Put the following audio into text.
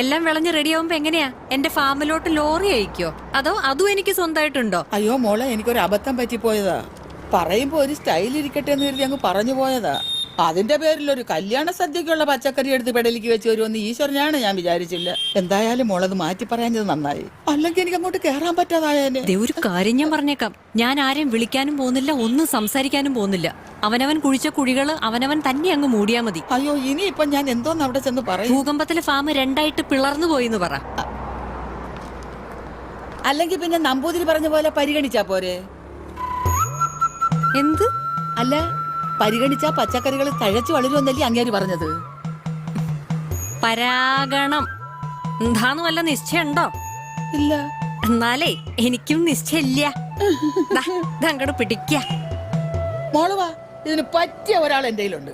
എല്ലാം വിളഞ്ഞ് റെഡിയാവുമ്പോ എങ്ങനെയാ? എന്റെ ഫാമിലോട്ട് ലോറി അയക്കോ അതോ അതും എനിക്ക് സ്വന്തമായിട്ടുണ്ടോ? അയ്യോ മോളെ, എനിക്കൊരു അബദ്ധം പറ്റിപ്പോയതാ. പറയുമ്പോ ഒരു സ്റ്റൈൽ ഇരിക്കട്ടെ എന്ന് കരുതി അങ്ങ് പറഞ്ഞു പോയതാ. അതിന്റെ പേരിൽ ഒരു കല്യാണ സദ്യക്കുള്ള പച്ചക്കറി എടുത്ത് പെടലിക്ക് വെച്ച് വരുമെന്ന് ഈശ്വരനാണ് ഞാൻ വിചാരിച്ചില്ല. എന്തായാലും മോളത് മാറ്റി പറയാഞ്ഞത് നന്നായി, അല്ലെങ്കിൽ എനിക്ക് അങ്ങോട്ട് കേറാൻ പറ്റാതായേനെ. ഒരു കാര്യം ഞാൻ പറഞ്ഞേക്കാം, ഞാൻ ആരെയും വിളിക്കാനും പോകുന്നില്ല, ഒന്നും സംസാരിക്കാനും പോകുന്നില്ല. അവനവൻ കുഴിച്ച കുഴികള് അവനവൻ തന്നെ അങ്ങ് മൂടിയാ മതി. അയ്യോ, ഇനിയിപ്പൊ ഞാൻ എന്തോന്ന് അവിടെ ചെന്ന് പറയും? ഭൂകമ്പത്തിലെ ഫാം രണ്ടായിട്ട് പിളർന്നു പോയിന്ന് പറ. അല്ലെങ്കിൽ പിന്നെ നമ്പൂതിരി പറഞ്ഞ പോലെ പരിഗണിച്ചാ പോരെ? എന്ത്? അല്ല, പരിഗണിച്ചാ പച്ചക്കറികൾ തഴച്ചു വളരുമെന്നല്ലേ അങ്ങേര് പറഞ്ഞത്? പരാഗണം എന്താന്ന് വല്ല നിശ്ചയുണ്ടോ? ഇല്ല. എന്നാലേ എനിക്കും നിശ്ചയില്ല. അങ്ങോട്ട് പിടിക്ക. മോളുവാ, ഇതിന് പറ്റിയ ഒരാൾ എന്റെ കയ്യിലുണ്ട്.